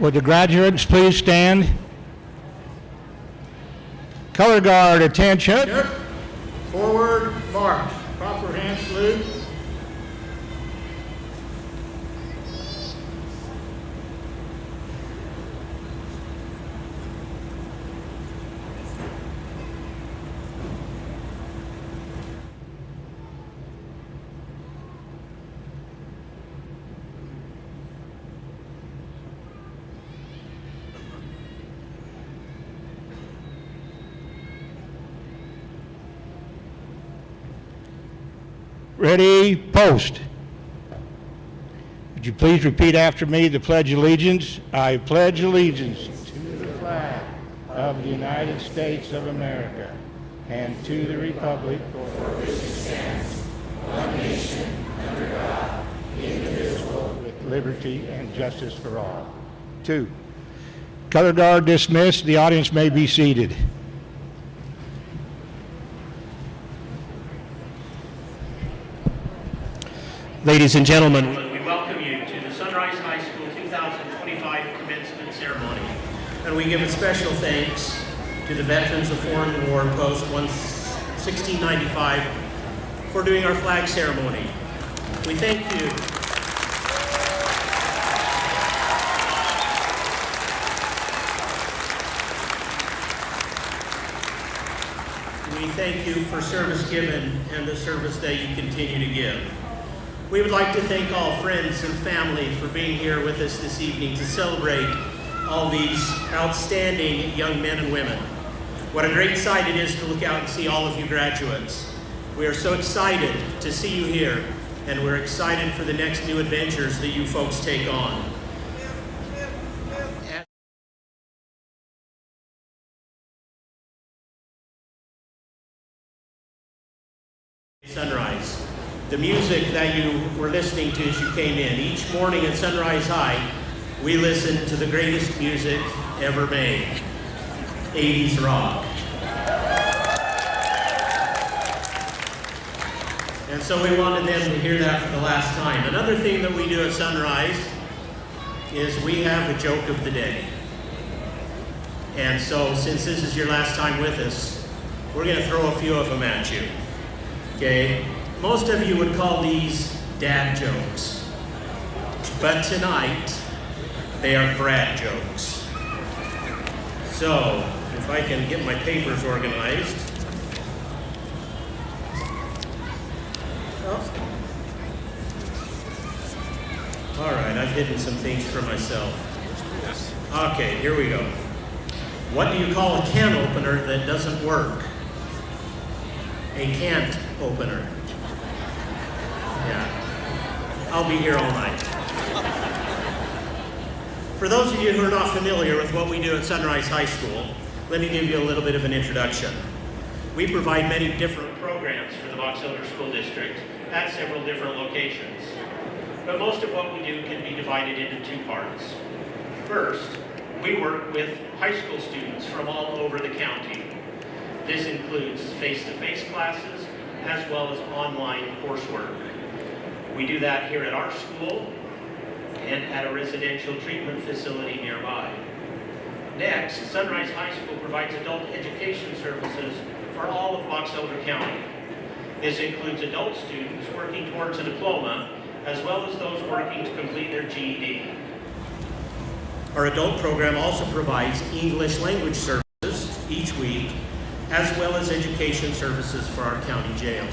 Would the graduates please stand? Color guard, attention. Forward, march. Proper hand salute. Ready, post. Would you please repeat after me the Pledge of Allegiance? I pledge allegiance to the flag of the United States of America and to the republic for which it stands, one nation, under God, indivisible, with liberty and justice for all. 2. Color guard dismissed. The audience may be seated. Ladies and gentlemen, we welcome you to the Sunrise High School 2025 commencement ceremony. And we give a special thanks to the veterans of Foreign War Post 1695 for doing our flag ceremony. We thank you. We thank you for service given and the service that you continue to give. We would like to thank all friends and family for being here with us this evening to celebrate all these outstanding young men and women. What a great sight it is to look out and see all of you graduates. We are so excited to see you here, and we're excited for the next new adventures that you folks take on. Sunrise. The music that you were listening to as you came in. Each morning at Sunrise High, we listen to the greatest music ever made, 80s rock. And so we wanted them to hear that for the last time. Another thing that we do at Sunrise is we have a joke of the day. And so since this is your last time with us, we're going to throw a few of them at you. Okay? Most of you would call these dad jokes, but tonight they are grad jokes. So, if I can get my papers organized. Oh. All right, I've hidden some things for myself. Okay, here we go. What do you call a can opener that doesn't work? A can't opener. Yeah, I'll be here all night. For those of you who are not familiar with what we do at Sunrise High School, let me give you a little bit of an introduction. We provide many different programs for the Box Elder School District at several different locations. But most of what we do can be divided into two parts. First, we work with high school students from all over the county. This includes face-to-face classes as well as online coursework. We do that here at our school and at a residential treatment facility nearby. Next, Sunrise High School provides adult education services for all of Box Elder County. This includes adult students working towards a diploma, as well as those working to complete their GED. Our adult program also provides English language services each week, as well as education services for our county jail.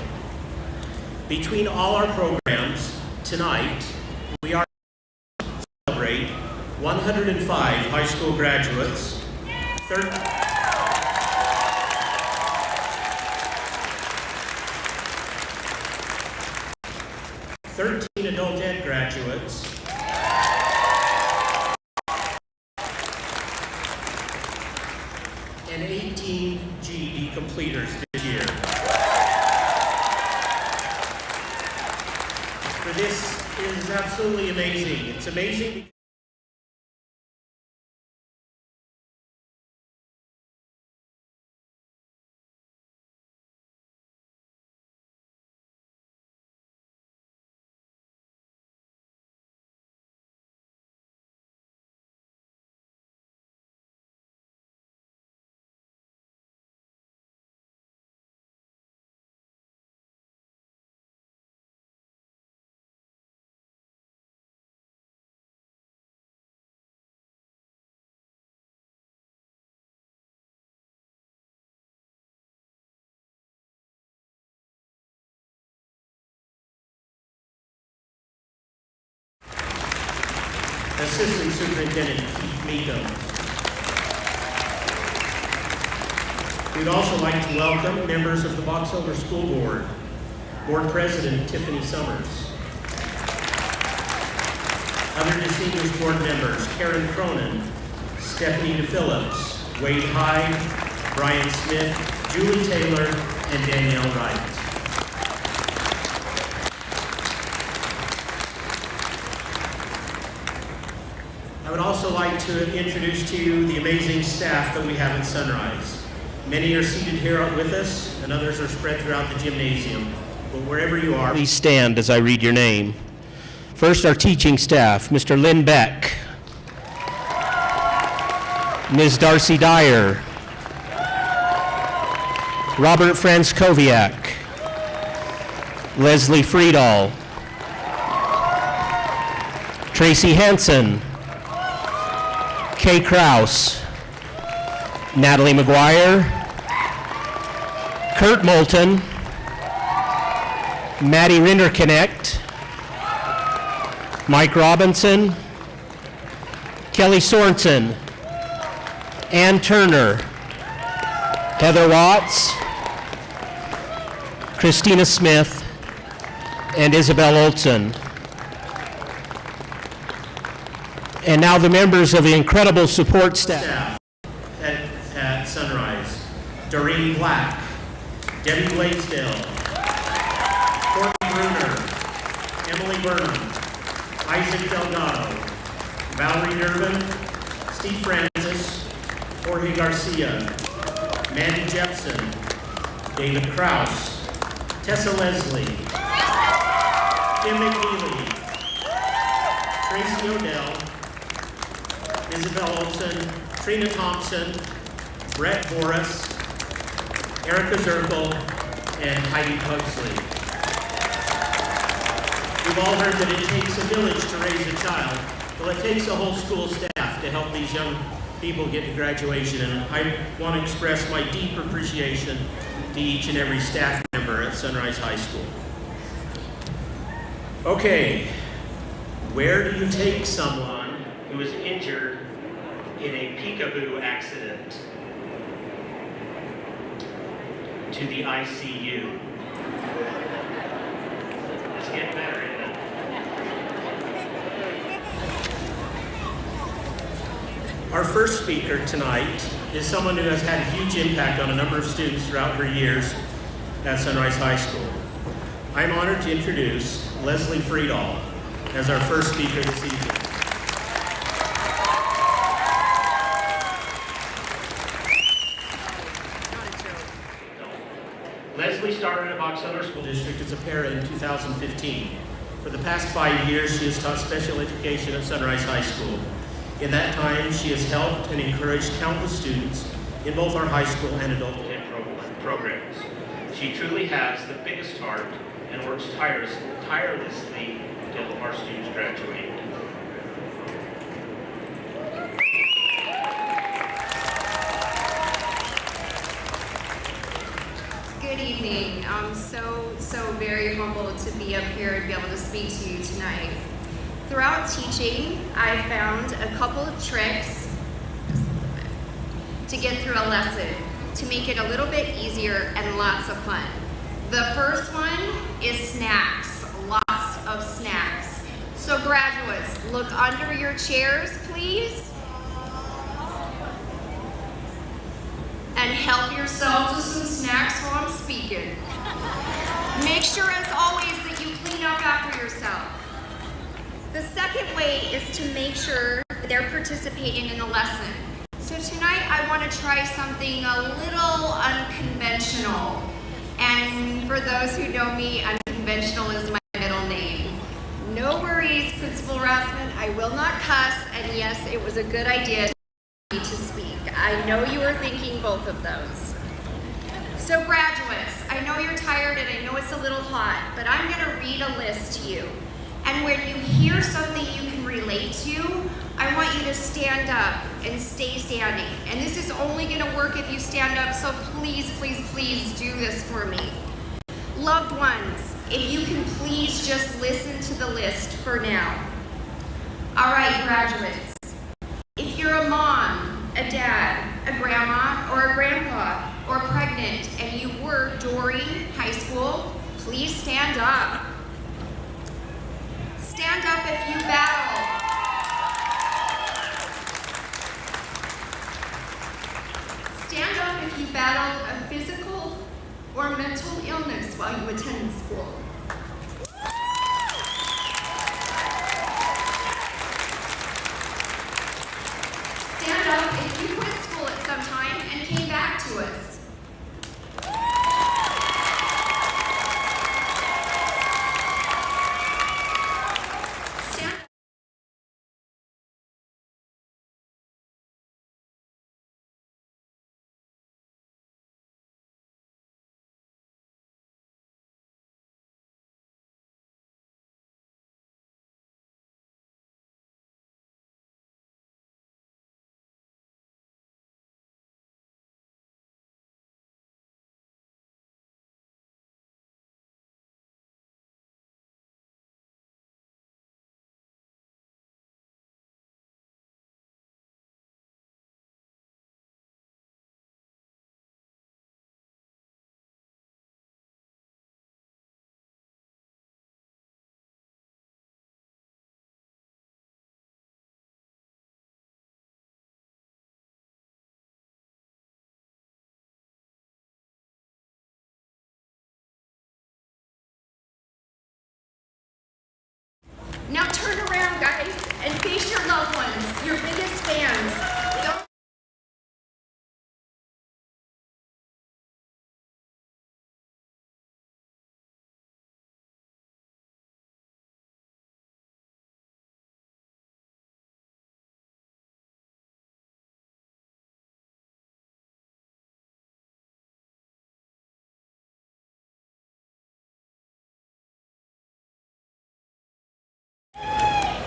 Between all our programs, tonight, we are to celebrate 105 high school graduates, 13 adult ed graduates, and 18 GED completers this year. For this is absolutely amazing. It's amazing. Assistant Superintendent Keith Meekum. We'd also like to welcome members of the Box Elder School Board, Board President Tiffany Summers. Other distinguished board members, Karen Cronin, Stephanie DePhillips, Wade Hyde, Brian Smith, Julie Taylor, and Danielle Wright. I would also like to introduce to you the amazing staff that we have at Sunrise. Many are seated here with us, and others are spread throughout the gymnasium. But wherever you are, please stand as I read your name. First, our teaching staff, Mr. Lynn Beck, Ms. Darcy Dyer, Robert Franskowiak, Leslie Friedall, Tracy Hansen, Kay Kraus, Natalie McGuire, Kurt Moulton, Maddie Rinderknecht, Mike Robinson, Kelly Sorensen, Ann Turner, Heather Watts, Christina Smith, and Isabel Olson. And now the members of the incredible support staff at Sunrise. Doreen Black, Debbie Blaisdell, Courtney Bruner, Emily Burnham, Isaac Delgado, Valerie Durbin, Steve Francis, Jorge Garcia, Mandy Jepson, David Kraus, Tessa Leslie, Kim McNeely, Tracy Odell, Isabel Olson, Trina Thompson, Brett Boris, Erica Zirkle, and Heidi Pugsley. We've all heard that it takes a village to raise a child. Well, it takes a whole school staff to help these young people get to graduation, and I want to express my deep appreciation to each and every staff member at Sunrise High School. Okay, where do you take someone who is injured in a peekaboo accident? To the ICU. It's getting better, isn't it? Our first speaker tonight is someone who has had a huge impact on a number of students throughout her years at Sunrise High School. I'm honored to introduce Leslie Friedall as our first speaker this evening. Leslie started at Box Elder School District as a para in 2015. For the past 5 years, she has taught special education at Sunrise High School. In that time, she has helped and encouraged countless students in both our high school and adult ed programs. She truly has the biggest heart and works tirelessly to help our students graduate. Good evening. I'm so very humbled to be up here and be able to speak to you tonight. Throughout teaching, I found a couple of tricks to get through a lesson to make it a little bit easier and lots of fun. The first one is snacks, lots of snacks. So graduates, look under your chairs, please. And help yourself to some snacks while I'm speaking. Make sure, as always, that you clean up after yourself. The second way is to make sure that they're participating in the lesson. So tonight I want to try something a little unconventional. And for those who know me, unconventional is my middle name. No worries, Principal Rassman, I will not cuss, and yes, it was a good idea to speak. I know you were thinking both of those. So graduates, I know you're tired and I know it's a little hot, but I'm going to read a list to you. And when you hear something you can relate to, I want you to stand up and stay standing. And this is only going to work if you stand up, so please, please, please do this for me. Loved ones, if you can please just listen to the list for now. All right, graduates. If you're a mom, a dad, a grandma, or a grandpa, or pregnant, and you work during high school, please stand up. Stand up if you battle. Stand up if you battled a physical or mental illness while you attended school. Stand up if you quit school at some time and came back to us. Stand up. Now turn around, guys, and face your loved ones, your biggest fans. Don't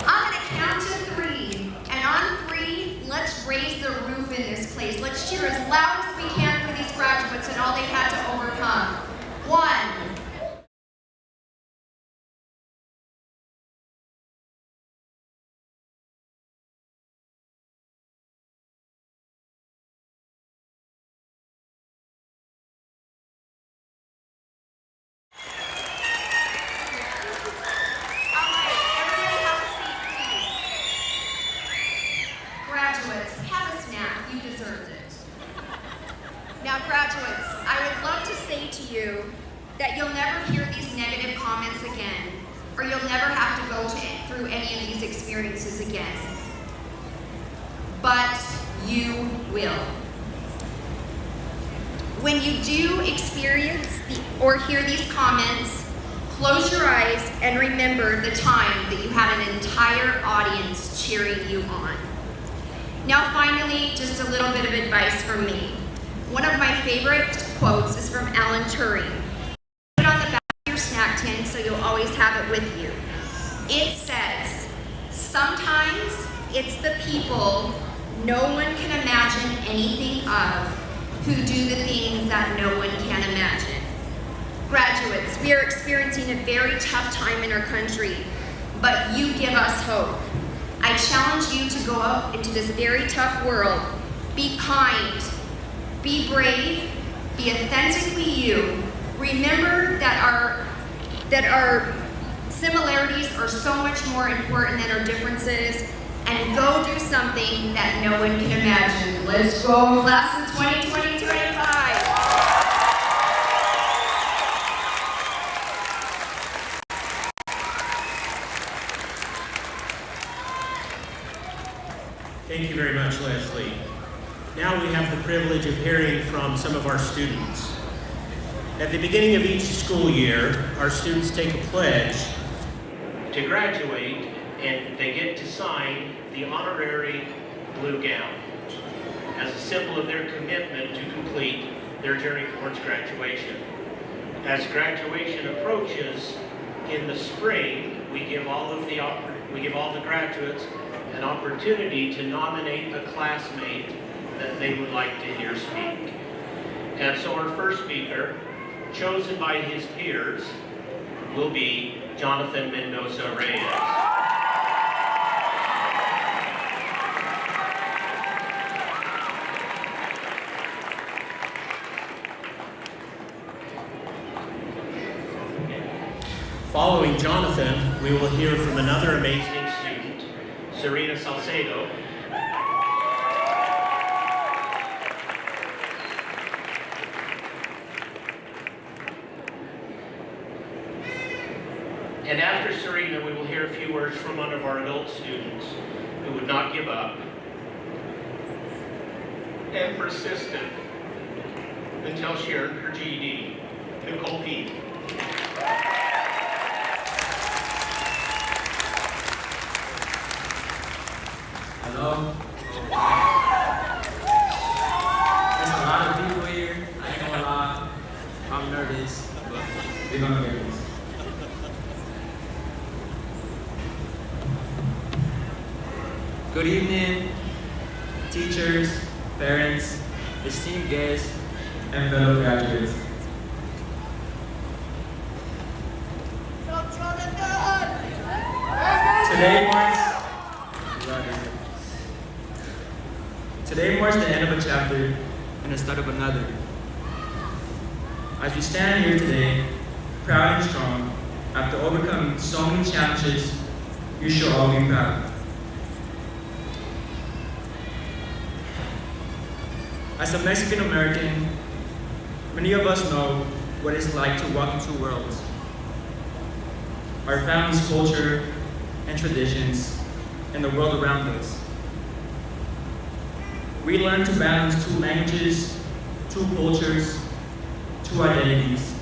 I'm gonna count to 3, and on 3, let's raise the roof in this place. Let's cheer as loud as we can for these graduates and all they had to overcome. 1. Graduates, have a snack. You deserved it. Now, graduates, I would love to say to you that you'll never hear these negative comments again, or you'll never have to go through any of these experiences again. But you will. When you do experience or hear these comments, close your eyes and remember the time that you had an entire audience cheering you on. Now finally, just a little bit of advice from me. One of my favorite quotes is from Alan Turing. Put it on the back of your snack tin so you'll always have it with you. It says, sometimes it's the people no one can imagine anything of who do the things that no one can imagine. Graduates, we are experiencing a very tough time in our country, but you give us hope. I challenge you to go out into this very tough world. Be kind, be brave, be authentically you. Remember that our similarities are so much more important than our differences, and go do something that no one can imagine. Let's go, class of 2020-25. Thank you very much, Leslie. Now we have the privilege of hearing from some of our students. At the beginning of each school year, our students take a pledge to graduate, and they get to sign the honorary blue gown as a symbol of their commitment to complete their journey towards graduation. As graduation approaches in the spring, we give all the graduates an opportunity to nominate a classmate that they would like to hear speak. And so our first speaker, chosen by his peers, will be Jonathan Mendoza Reyes. Jonathan, we will hear from another amazing student, Serena Salcedo. And after Serena, we will hear a few words from one of our adult students who would not give up and persisted until she earned her GED, Nicole Peete. Hello? There's a lot of people here. I ain't gonna lie. I'm nervous, but we're gonna get this. Good evening, teachers, parents, esteemed guests, and fellow graduates. Today marks the end of a chapter and the start of another. As we stand here today, proud and strong, after overcoming so many challenges, you should all be proud. As a Mexican American, many of us know what it's like to walk in two worlds. Our family's culture and traditions, and the world around us. We learn to balance two languages, two cultures, two identities.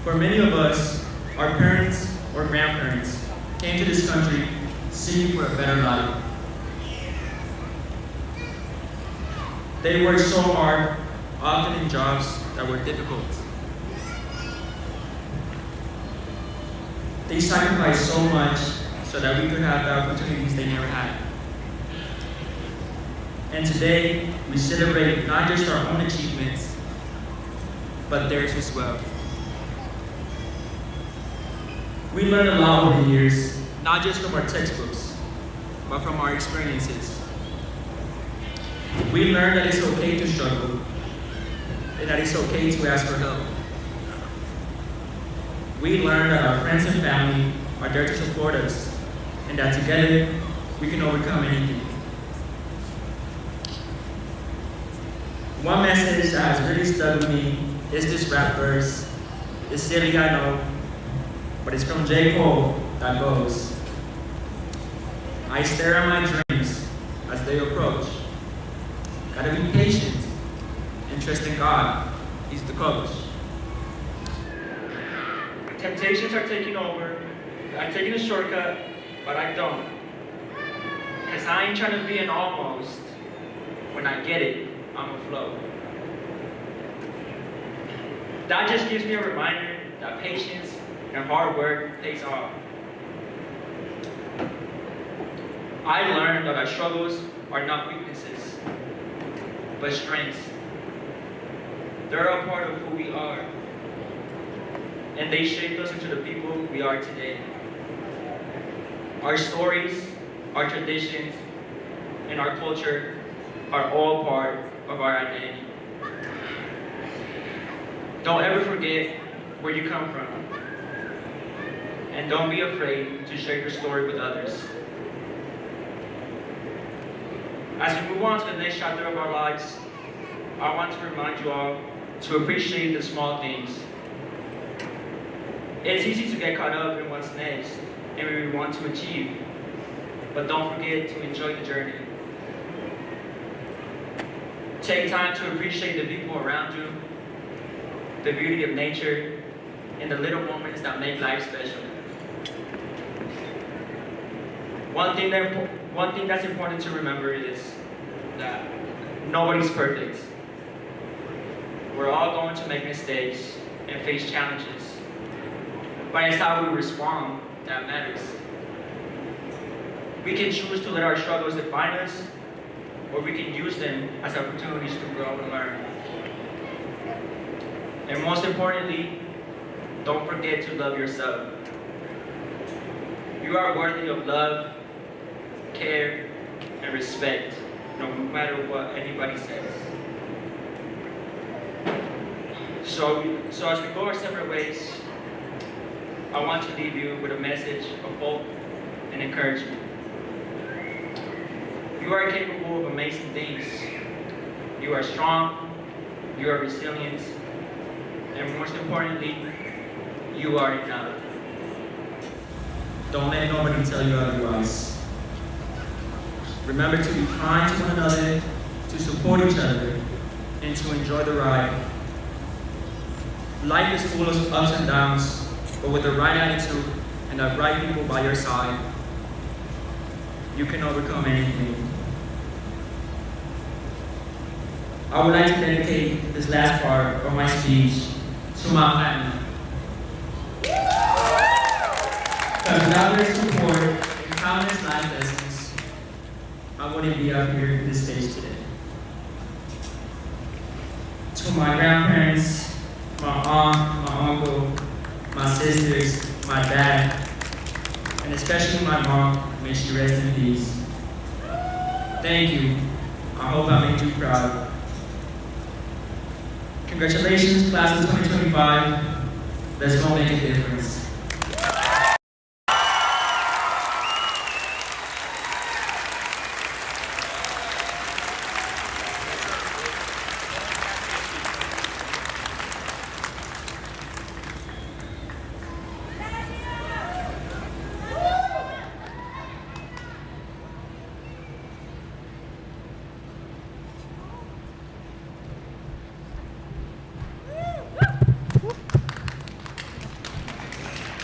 For many of us, our parents or grandparents came to this country seeking for a better life. They worked so hard, often in jobs that were difficult. They sacrificed so much so that we could have the opportunities they never had. And today, we celebrate not just our own achievements, but theirs as well. We learned a lot over the years, not just from our textbooks, but from our experiences. We learned that it's okay to struggle, and that it's okay to ask for help. We learned that our friends and family are there to support us, and that together, we can overcome anything. One message that has really stuck with me is this rap verse. It's silly, I know, but it's from J. Cole that goes, I stare at my dreams as they approach. Gotta be patient and trust in God. He's the coach. Temptations are taking over. I'm taking a shortcut, but I don't. Cause I ain't trying to be an almost. When I get it, I'm afloat. That just gives me a reminder that patience and hard work pays off. I learned that our struggles are not weaknesses, but strengths. They're a part of who we are, and they shaped us into the people we are today. Our stories, our traditions, and our culture are all part of our identity. Don't ever forget where you come from, and don't be afraid to share your story with others. As we move on to the next chapter of our lives, I want to remind you all to appreciate the small things. It's easy to get caught up in what's next and what we want to achieve, but don't forget to enjoy the journey. Take time to appreciate the people around you, the beauty of nature, and the little moments that make life special. One thing that's important to remember is that nobody's perfect. We're all going to make mistakes and face challenges, but it's how we respond that matters. We can choose to let our struggles define us, or we can use them as opportunities to grow and learn. And most importantly, don't forget to love yourself. You are worthy of love, care, and respect, no matter what anybody says. So as we go our separate ways, I want to leave you with a message of hope and encouragement. You are capable of amazing things. You are strong, you are resilient, and most importantly, you are enough. Don't let nobody tell you otherwise. Remember to be kind to one another, to support each other, and to enjoy the ride. Life is full of ups and downs, but with the right attitude and the right people by your side, you can overcome anything. I would like to dedicate this last part of my speech to my family. Because without their support and countless life lessons, I wouldn't be up here at this stage today. To my grandparents, my aunt, my uncle, my sisters, my dad, and especially my mom, may she rest in peace. Thank you. I hope I made you proud. Congratulations, class of 2025. Let's go make a difference.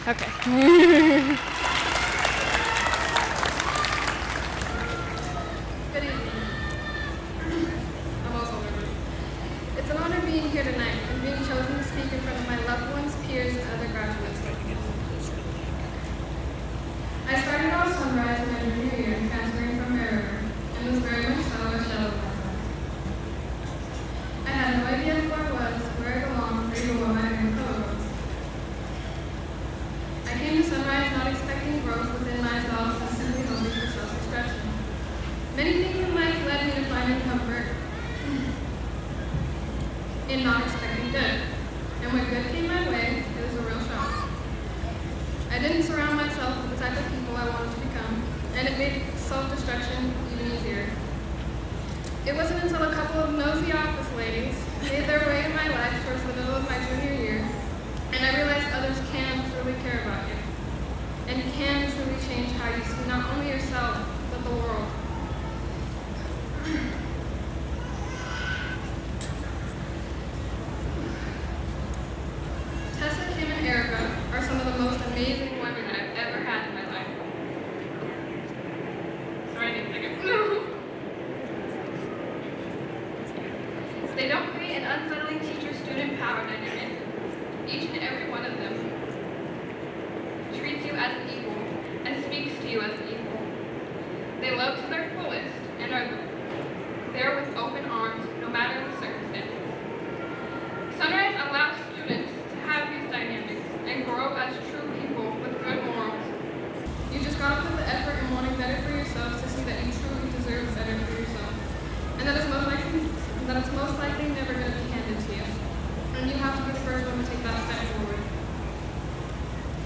Okay. Good evening. I'm also nervous. It's an honor being here tonight and being chosen to speak in front of my loved ones, peers, and other graduates. I started off Sunrise in my junior year, transferring from Maryland, and was very much so a shell of myself. I had no idea who I was, where I belonged, or even what my main color was. I came to Sunrise not expecting growth within myself and simply hoping for self-expression. Many things in life led me to finding comfort in not expecting good. And when good came my way, it was a real shock. I didn't surround myself with the type of people I wanted to become, and it made self-destruction even easier. It wasn't until a couple of nosy office ladies made their way in my life towards the middle of my junior year, and I realized others can truly care about you, and can truly change how you see not only yourself, but the world. Tessa, Kim, and Erica are some of the most amazing women I've ever had in my life. Sorry, I didn't think it. They don't create an unsettling teacher-student power dynamic. Each and every one of them treats you as an equal and speaks to you as an equal. They love to their fullest and are there with open arms no matter the circumstances. Sunrise allows students to have these dynamics and grow as true people with good morals. You just gotta put the effort in wanting better for yourself to see that you truly deserve better for yourself. And that it's most likely never gonna be handed to you. And you have to be the first one to take that step forward.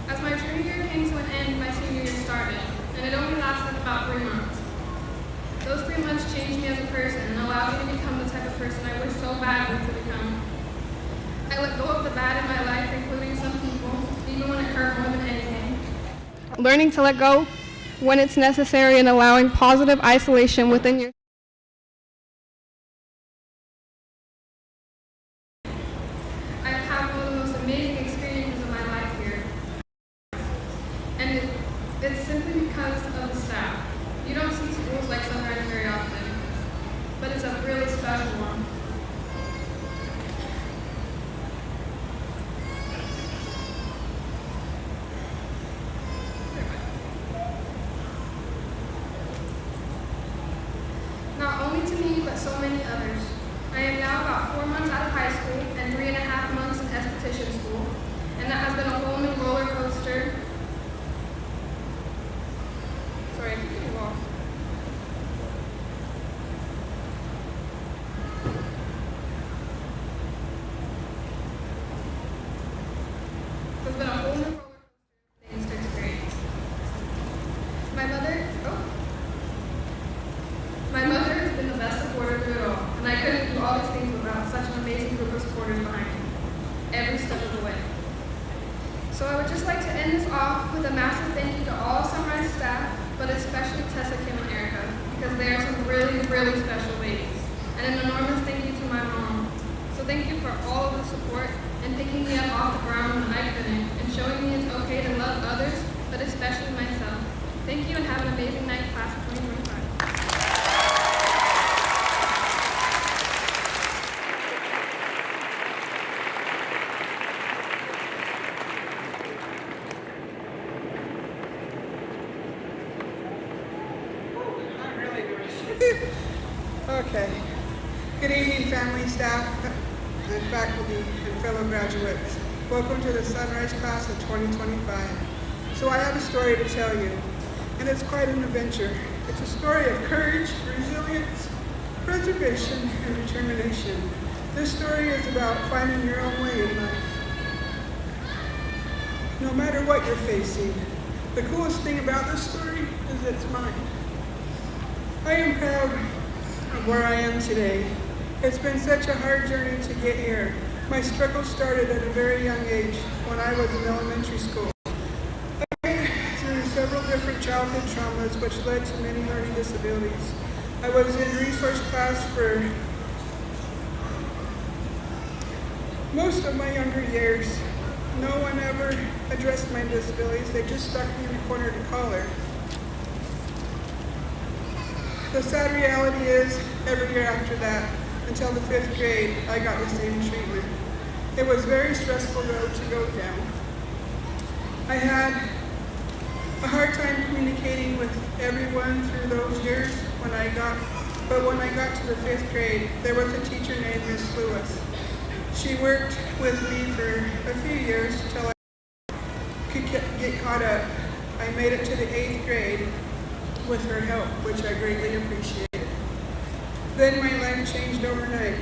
As my junior year came to an end, my senior year started, and it only lasted about 3 months. Those 3 months changed me as a person and allowed me to become the type of person I wish so badly to become. I let go of the bad in my life, including some people, even when it hurt more than anything. Learning to let go when it's necessary and allowing positive isolation within your I've had one of the most amazing experiences of my life here. And it's simply because of the staff. You don't see schools like Sunrise very often, but it's a really special one. Not only to me, but so many others. I am now about 4 months out of high school and 3.5 months in esthetician school, and that has been a whole new roller coaster. Sorry, I keep getting lost. It's been a whole new roller coaster. My mother has been the best supporter through it all, and I couldn't do all these things without such an amazing group of supporters behind me, every step of the way. So I would just like to end this off with a massive thank you to all Sunrise staff, but especially Tessa, Kim, and Erica, because they are some really, really special ladies. And an enormous thank you to my mom. So thank you for all of the support and picking me up off the ground when I couldn't, and showing me it's okay to love others, but especially myself. Thank you and have an amazing night, class of 2025. I'm really nervous. Okay. Good evening, family, staff, and faculty, and fellow graduates. Welcome to the Sunrise class of 2025. So I have a story to tell you, and it's quite an adventure. It's a story of courage, resilience, preservation, and determination. This story is about finding your own way in life. No matter what you're facing, the coolest thing about this story is it's mine. I am proud of where I am today. It's been such a hard journey to get here. My struggle started at a very young age when I was in elementary school. I went through several different childhood traumas which led to many learning disabilities. I was in resource class for most of my younger years. No one ever addressed my disabilities. They just stuck me in a corner to collar. The sad reality is, every year after that, until the 5th grade, I got the same treatment. It was very stressful road to go down. I had a hard time communicating with everyone through those years but when I got to the 5th grade, there was a teacher named Miss Lewis. She worked with me for a few years until I could get caught up. I made it to the 8th grade with her help, which I greatly appreciated. Then my life changed overnight.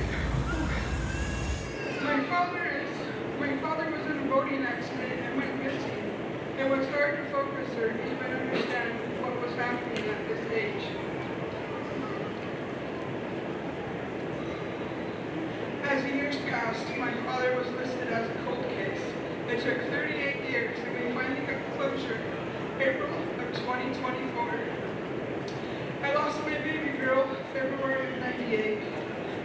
My father was in a boating accident and went missing. It was hard to focus or even understand what was happening at this age. As the years passed, my father was listed as a cold case. It took 38 years and we finally got closure April of 2024. I lost my baby girl February of '98,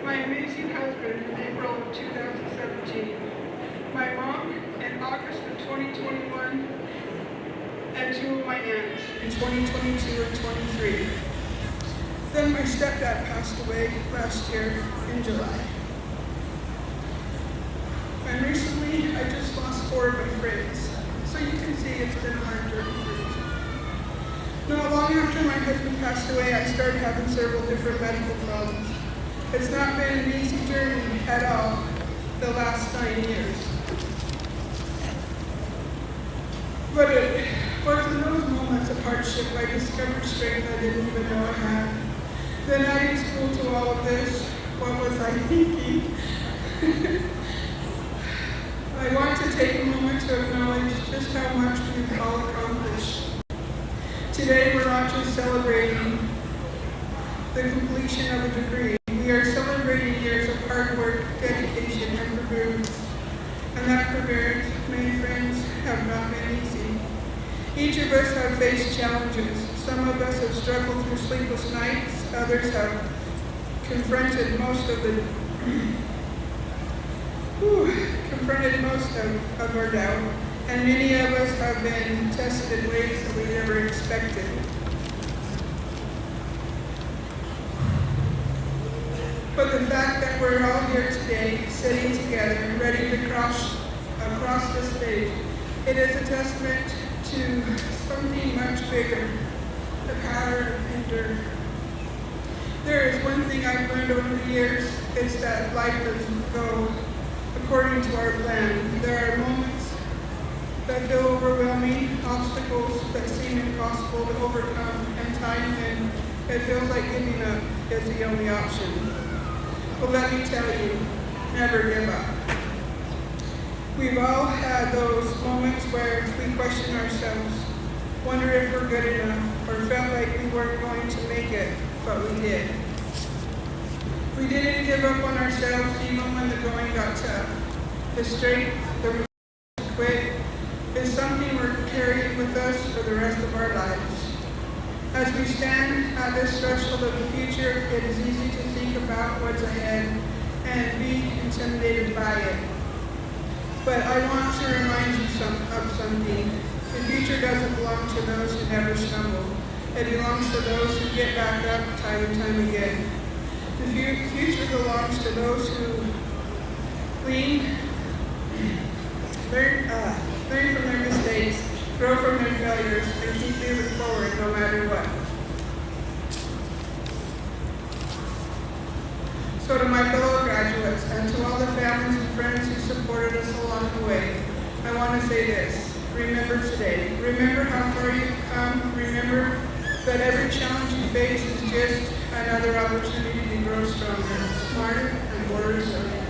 my amazing husband in April of 2017, my mom in August of 2021, and 2 of my aunts in 2022 and 23. Then my stepdad passed away last year in July. And recently, I just lost 4 of my friends. So you can see it's been a hard journey for me. Not long after my husband passed away, I started having several different medical problems. It's not been an easy journey at all the last 9 years. But it was in those moments of hardship I discovered strength I didn't even know I had. Then adding school to all of this, what was I thinking? I want to take a moment to acknowledge just how much we've all accomplished. Today we're not just celebrating the completion of a degree. We are celebrating years of hard work, dedication, and perseverance. And that perseverance, many friends, have not been easy. Each of us have faced challenges. Some of us have struggled through sleepless nights. Others have confronted most of our doubt. And many of us have been tested in ways that we never expected. But the fact that we're all here today, sitting together, ready to cross the stage, it is a testament to something much bigger, the power of endure. There is one thing I've learned over the years, is that life doesn't go according to our plan. There are moments that feel overwhelming, obstacles that seem impossible to overcome, and times when it feels like giving up is the only option. But let me tell you, never give up. We've all had those moments where we question ourselves, wonder if we're good enough, or felt like we weren't going to make it, but we did. We didn't give up on ourselves even when the going got tough. The strength, the resolve to quit, is something we're carrying with us for the rest of our lives. As we stand at this threshold of the future, it is easy to think about what's ahead and be intimidated by it. But I want to remind you of something. The future doesn't belong to those who never stumble. It belongs to those who get back up time and time again. The future belongs to those who learn from their mistakes, grow from their failures, and keep moving forward no matter what. So to my fellow graduates and to all the families and friends who supported us along the way, I want to say this. Remember today. Remember how far you've come. Remember that every challenge you face is just another opportunity to grow stronger, smarter, and more resilient.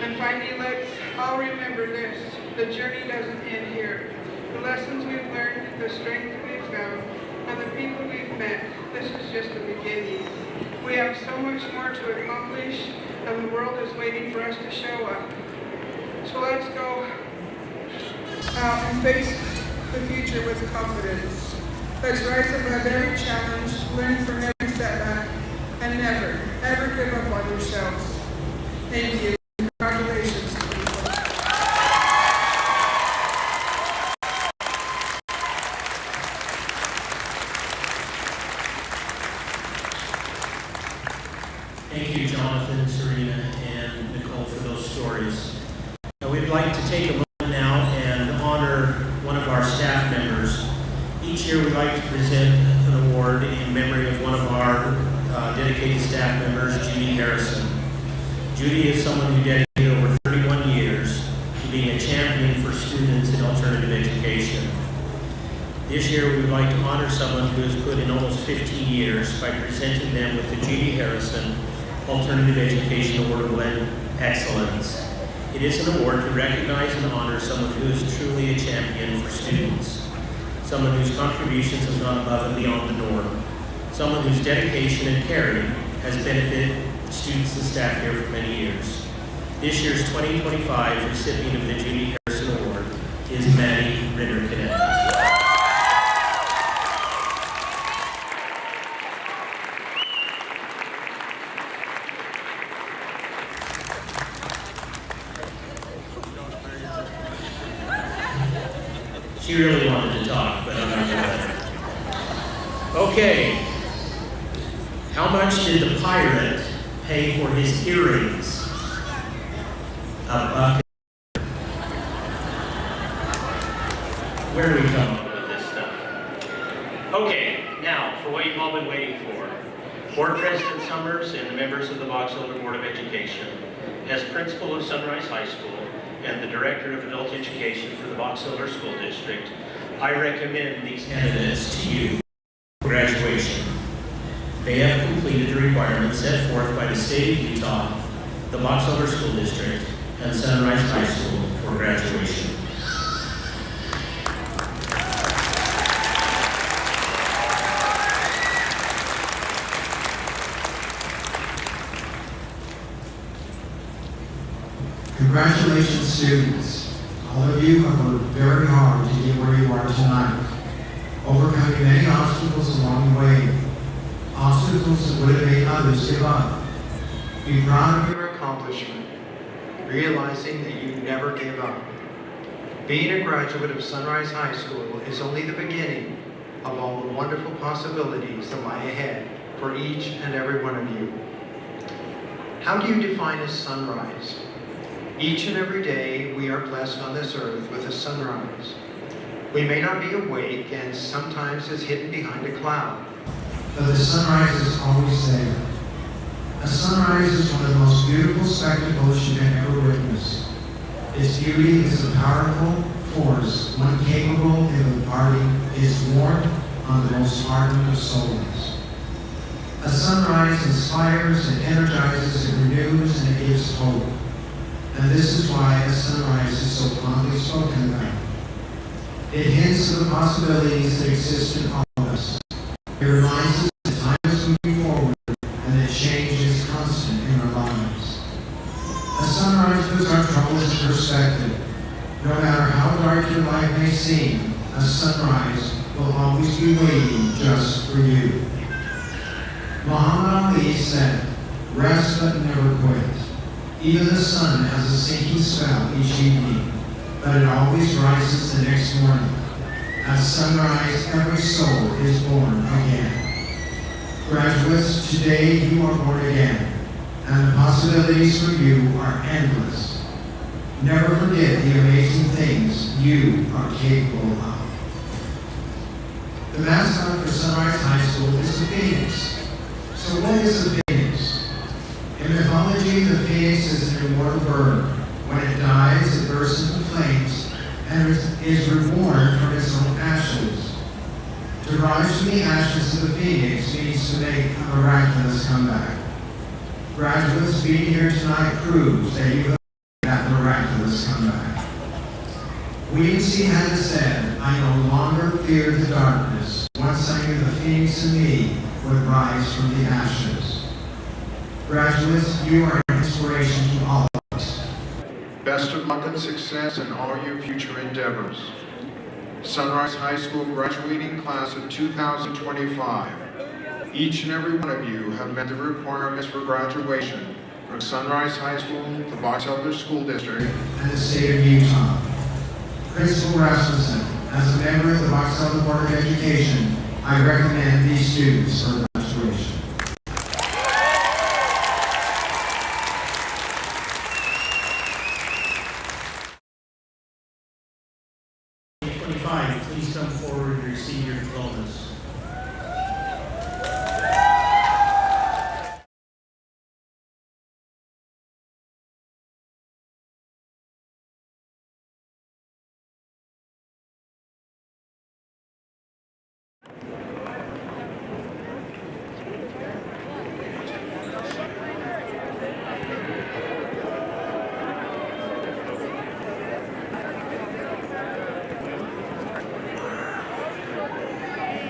And finally, let's all remember this. The journey doesn't end here. The lessons we've learned, the strength we've found, and the people we've met, this is just the beginning. We have so much more to accomplish, and the world is waiting for us to show up. So let's go out and face the future with confidence. Let's rise above every challenge, learn from every setback, and never, ever give up on yourselves. Thank you. Congratulations. Thank you, Jonathan, Serena, and Nicole for those stories. We'd like to take a moment now and honor one of our staff members. Each year we like to present an award in memory of one of our dedicated staff members, Judy Harrison. Judy is someone who dedicated over 31 years to being a champion for students in alternative education. This year we would like to honor someone who has put in almost 15 years by presenting them with the Judy Harrison Alternative Education Award of Excellence. It is an award to recognize and honor someone who is truly a champion for students, someone whose contributions have gone above and beyond the norm, someone whose dedication and caring has benefited students and staff here for many years. This year's 2025 recipient of the Judy Harrison Award is Maddie Ritter-Cadet. She really wanted to talk, but I'm not going to let her. Okay. How much did the pirate pay for his earrings? $1. Where do we come up with this stuff? Okay, now for what you've all been waiting for. Board President Summers and the members of the Box Elder Board of Education, as principal of Sunrise High School, and the Director of Adult Education for the Box Elder School District, I recommend these candidates to you for graduation. They have completed the requirements set forth by the State of Utah, the Box Elder School District, and Sunrise High School for graduation. Congratulations, students. All of you have worked very hard to get where you are tonight, overcoming many obstacles along the way, obstacles that would have made others give up. Be proud of your accomplishment, realizing that you never gave up. Being a graduate of Sunrise High School is only the beginning of all the wonderful possibilities that lie ahead for each and every one of you. How do you define a sunrise? Each and every day, we are blessed on this earth with a sunrise. We may not be awake, and sometimes it's hidden behind a cloud, but the sunrise is always there. A sunrise is one of the most beautiful spectacles you can ever witness. Its beauty is a powerful force, one capable of imparting its warmth on the most hardened of souls. A sunrise inspires and energizes and renews, and it gives hope. And this is why a sunrise is so fondly spoken about. It hints to the possibilities that exist in all of us. It reminds us that time is moving forward and that change is constant in our lives. A sunrise puts our troubles in perspective. No matter how dark your life may seem, a sunrise will always be waiting just for you. Muhammad Ali said, "Rest but never quit." Even the sun has a sinking spell each evening, but it always rises the next morning. At sunrise, every soul is born again. Graduates, today you are born again, and the possibilities for you are endless. Never forget the amazing things you are capable of. The mascot for Sunrise High School is the Phoenix. So what is a Phoenix? In mythology, the Phoenix is an immortal bird. When it dies, it bursts into flames and is reborn from its own ashes. To rise from the ashes of the Phoenix means to make a miraculous comeback. Graduates, being here tonight proves that you have that miraculous comeback. Weedsy had said, "I no longer fear the darkness. Once I knew the Phoenix in me would rise from the ashes." Graduates, you are an inspiration to all of us. Best of luck and success in all your future endeavors. Sunrise High School graduating class of 2025. Each and every one of you have met the requirements for graduation from Sunrise High School, the Box Elder School District, and the state of Utah. Principal Rasmussen, as a member of the Box Elder Board of Education, I recommend these students for graduation. Please come forward and receive your diplomas.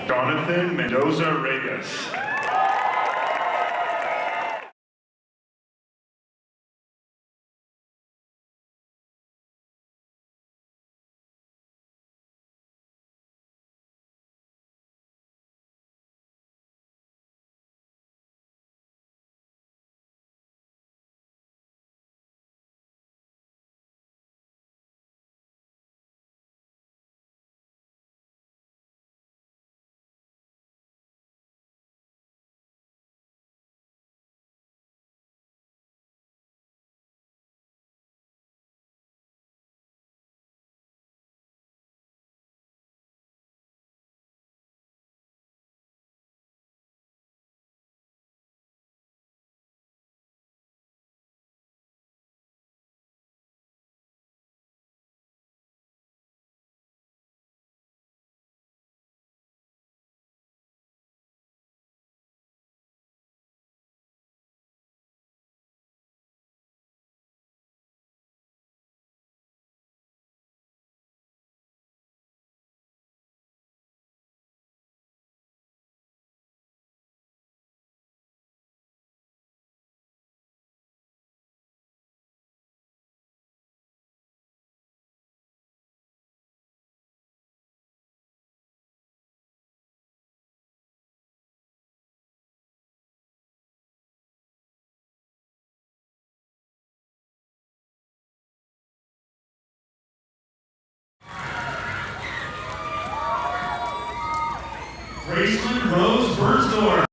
Jonathan Mendoza Reyes. Graceland Rose Bernsdorf.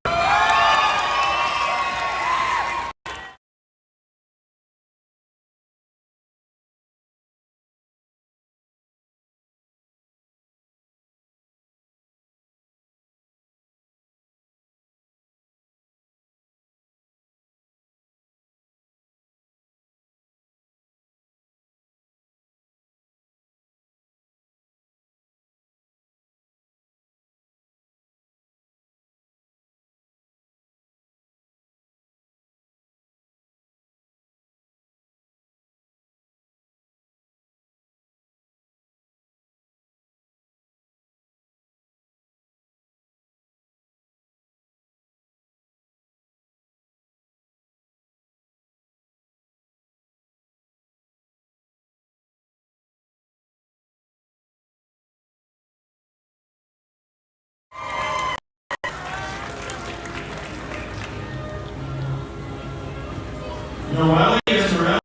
Noelle Esmeralda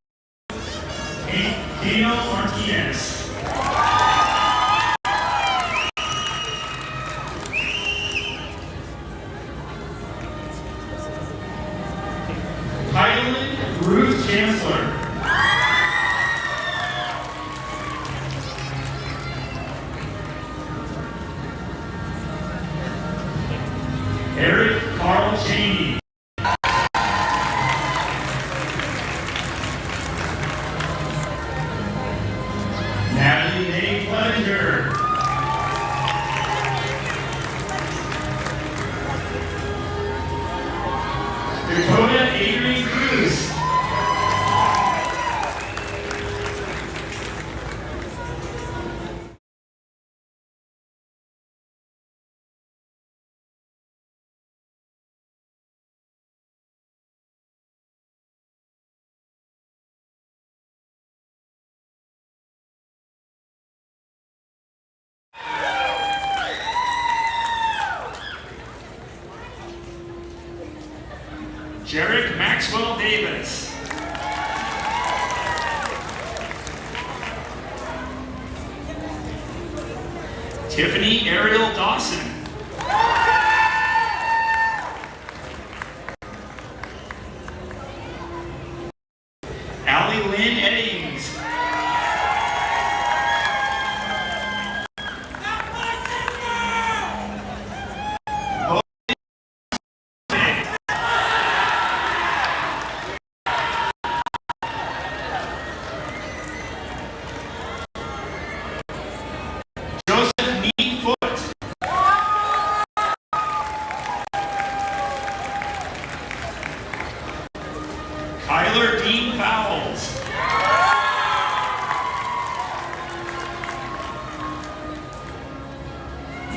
Kino Martinez. Kylan Ruth Chancellor. Eric Carl Cheney. Natalie May Clevenger. Dakota Adrian Cruz. Jarek Maxwell Davis. Tiffany Ariel Dawson. Allie Lynn Eddings. Kyler Dean Fowles.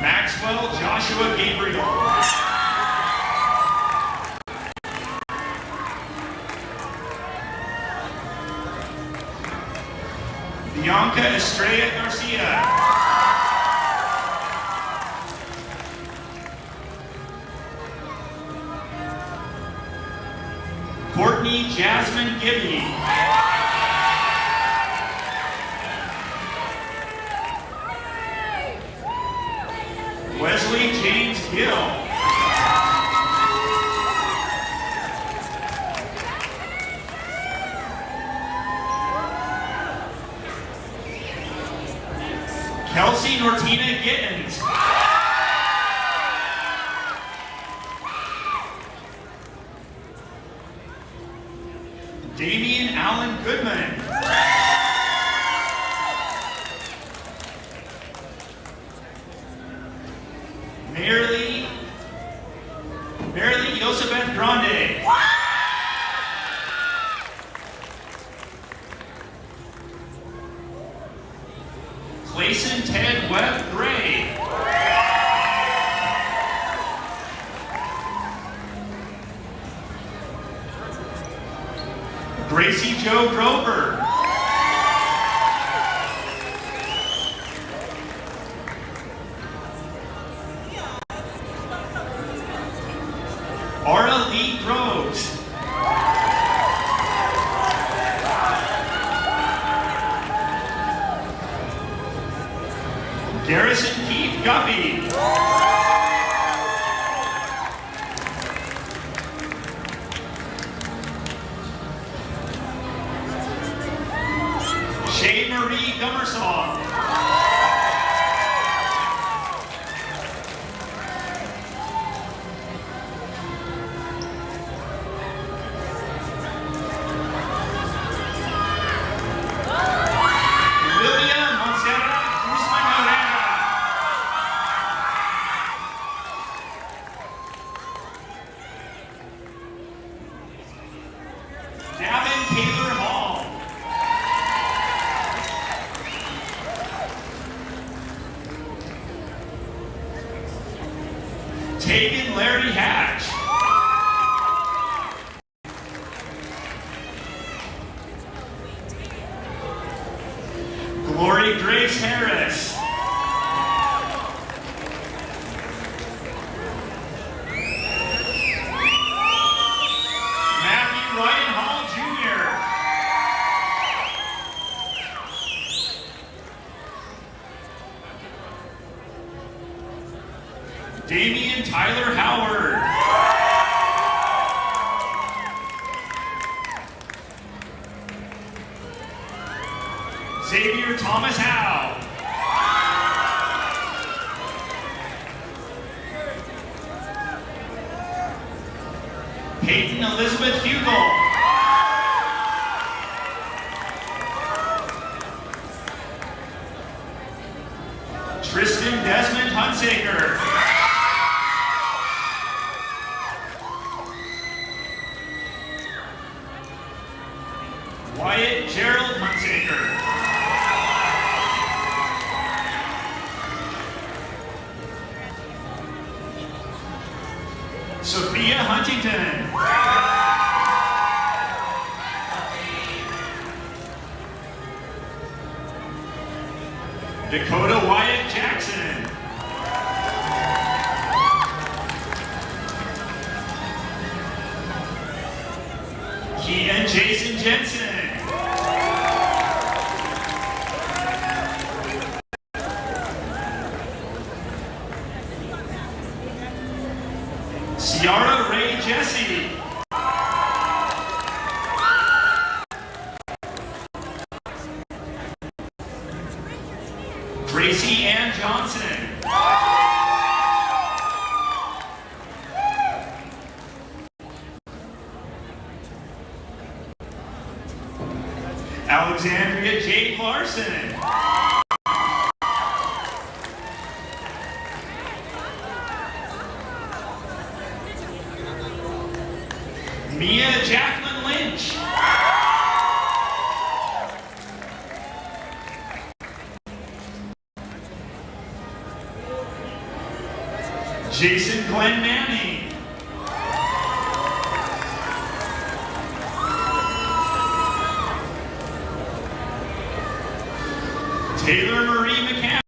Maxwell Joshua Gabriel. Bianca Estrella Garcia. Courtney Jasmine Gibby. Wesley James Gill. Kelsey Nortina Gittens. Damian Allen Goodman. Marilee Yosebeth Grande. Clayson Ted Webb Gray. Gracie Jo Grover. Ara Lee Groves. Garrison Keith Guffey. Shay Marie Gummersong. William Montserrat Guzman Herrera. Davin Taylor Hall. Tegan Larry Hatch. Glory Grace Harris. Matthew Ryan Hall Jr. Peyton Elizabeth Hugel. Tristan Desmond Hunsaker. Wyatt Gerald Hunsaker. Sophia Huntington. Dakota Wyatt Jackson. Keaton Jason Jensen. Ciara Ray Jesse. Gracie Ann Johnson. Alexandria Jade Larson. Mia Jacqueline Lynch. Jason Glenn Manning. Taylor Marie McCamish.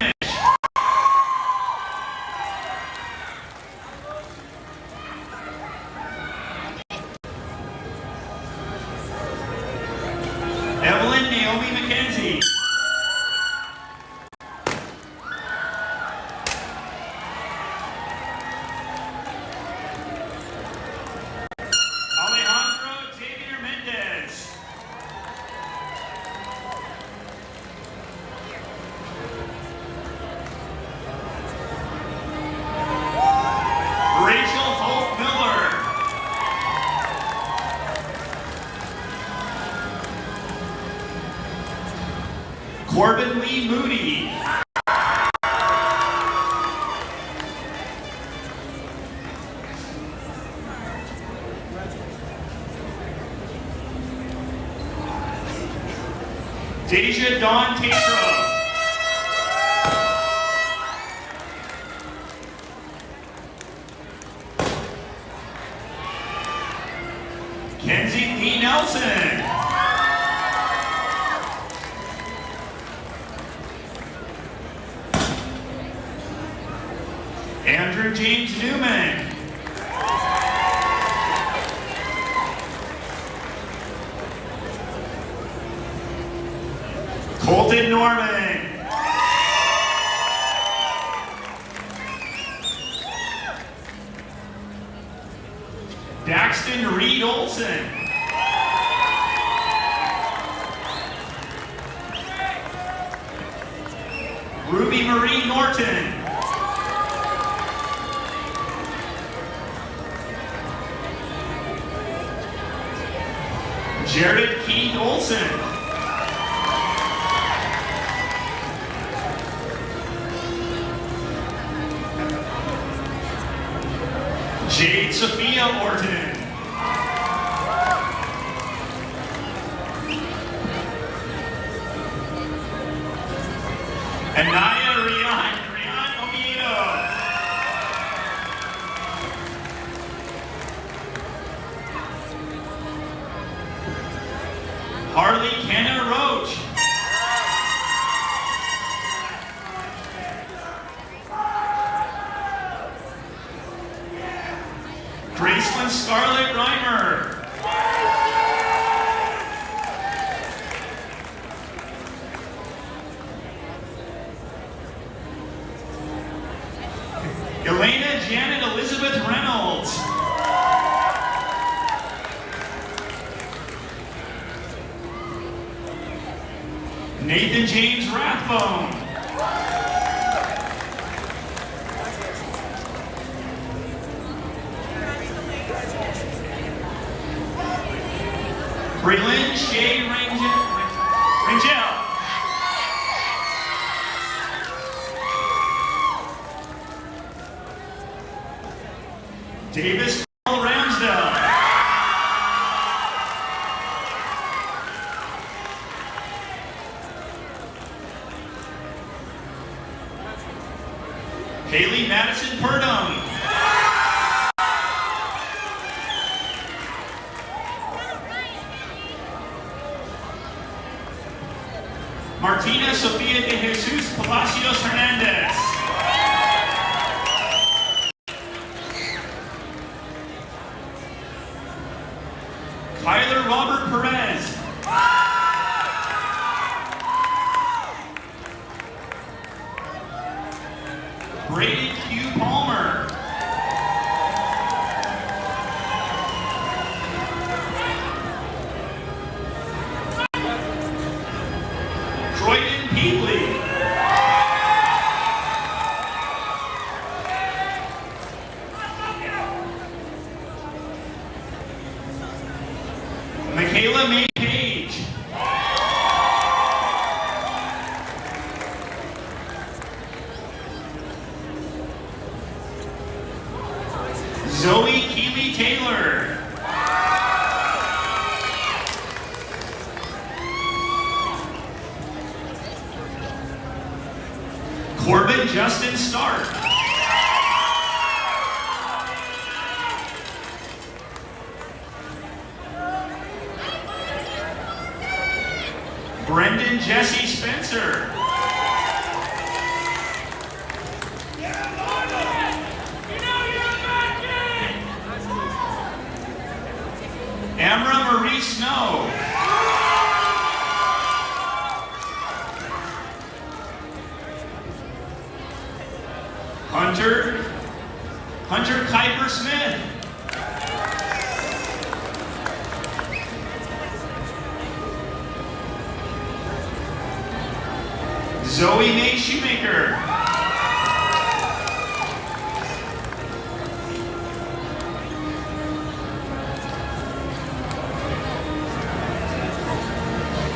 Evelyn Naomi McKenzie. Alejandro Xavier Mendez. Rachel Hope Miller. Corbin Lee Moody. Deja Dawn Tatro. Kenzie Lee Nelson. Andrew James Newman. Colton Norman. Daxton Reed Olson. Ruby Marie Norton. Jared Keith Olson. Jade Sophia Orton. Anaya Rian Oviedo. Harley Kenna Roach. Gracelyn Scarlett Reimer. Elena Janet Elizabeth Reynolds. Nathan James Rathbone. Braylon Shea Rangel. Davis Carl Ramsdell. Haley Madison Purdom. Martina Sofia de Jesus Palacios Hernandez. Kyler Robert Perez. Brady Q. Palmer. Croydon Peatley. Michaela May Page. Zoe Keeley Taylor. Corbin Justin Stark. Brendan Jesse Spencer. Amra Marie Snow. Hunter Kuiper Smith. Zoe Mae Shoemaker.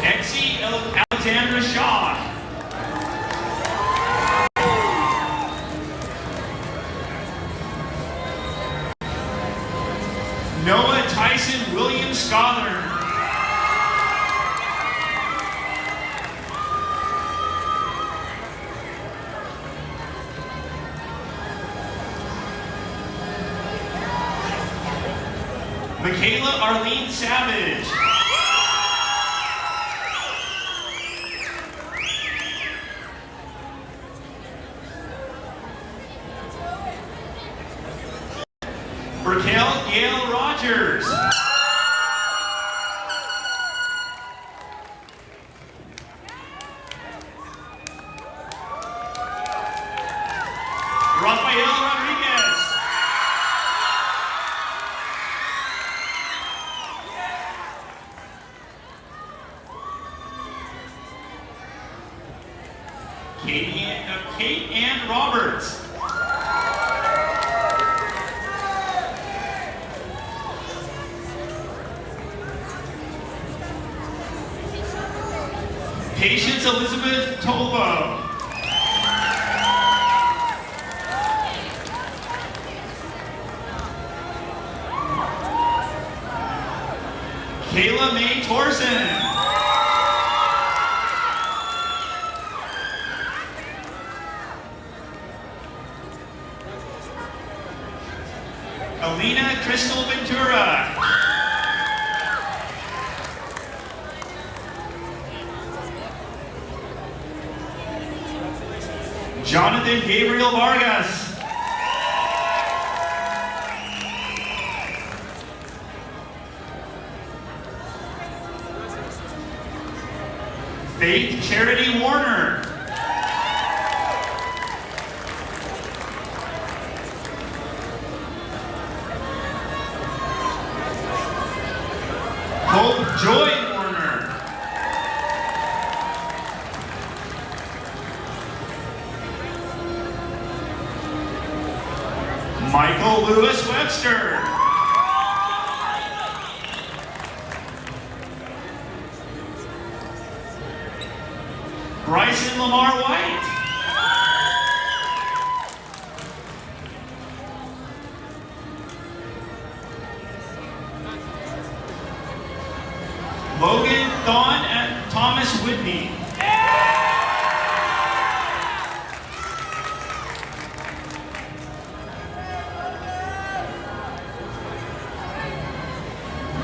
Exie Alexandra Shaw. Noah Tyson Williams Scholar. Michaela Arlene Savage. Raquel Gail Rogers. Rafael Rodriguez. Kate Ann Roberts. Patience Elizabeth Tolbo. Kayla Mae Torsen. Alina Crystal Ventura. Jonathan Gabriel Vargas. Faith Charity Warner. Hope Joy Warner. Michael Lewis Webster. Bryson Lamar White. Logan Thon and Thomas Whitney.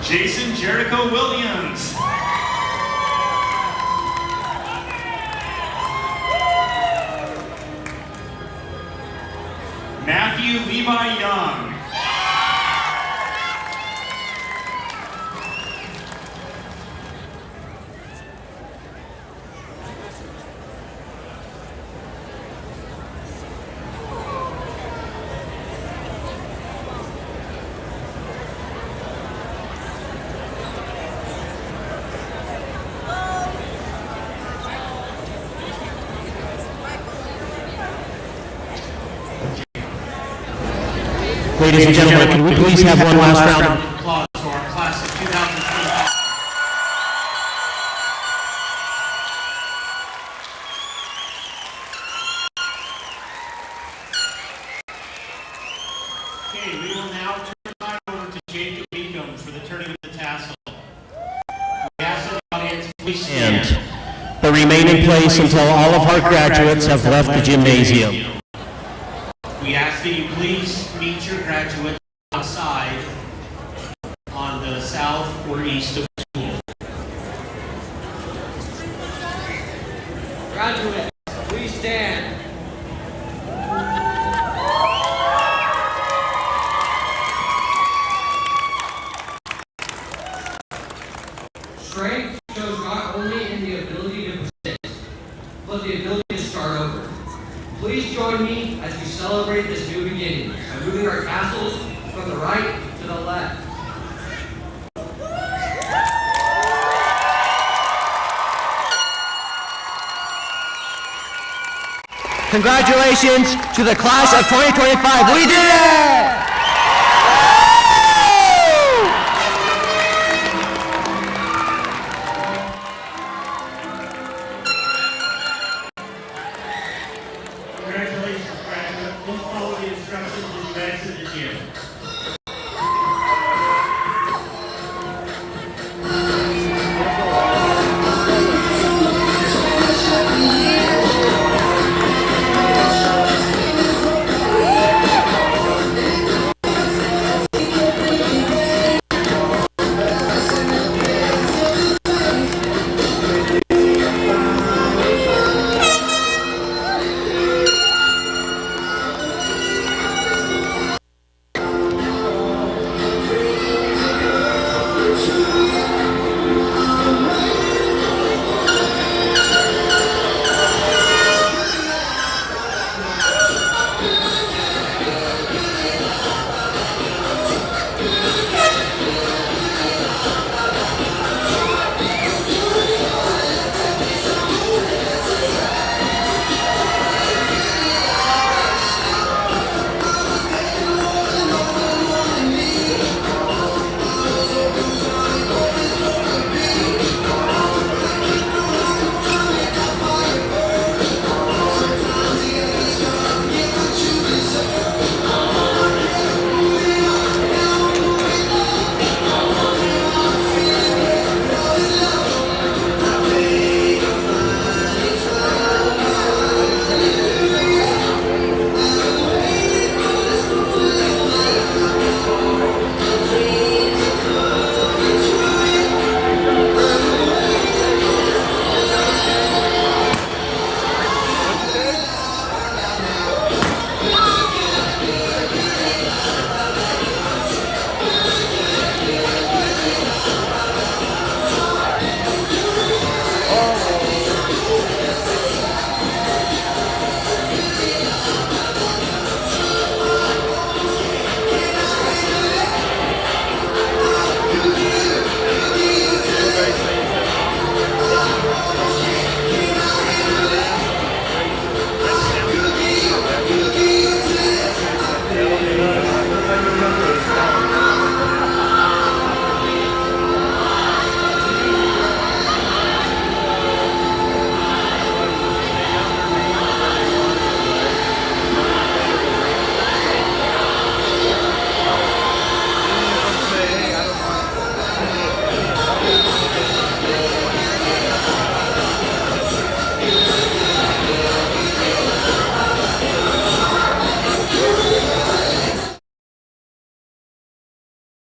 Jason Jericho Williams. Matthew Levi Young. Ladies and gentlemen, can we please have one last round of applause for our class of 2025. Okay, we will now turn time over to Jacob Beacom for the turning of the tassel. We ask the audience please stand. but remain in place until all of our graduates have left the gymnasium. We ask that you please meet your graduates outside on the south or east of the school. Graduates, please stand. Strength shows not only in the ability to persist, but the ability to start over. Please join me as we celebrate this new beginning by moving our tassels from the right to the left. Congratulations to the class of 2025. We did it!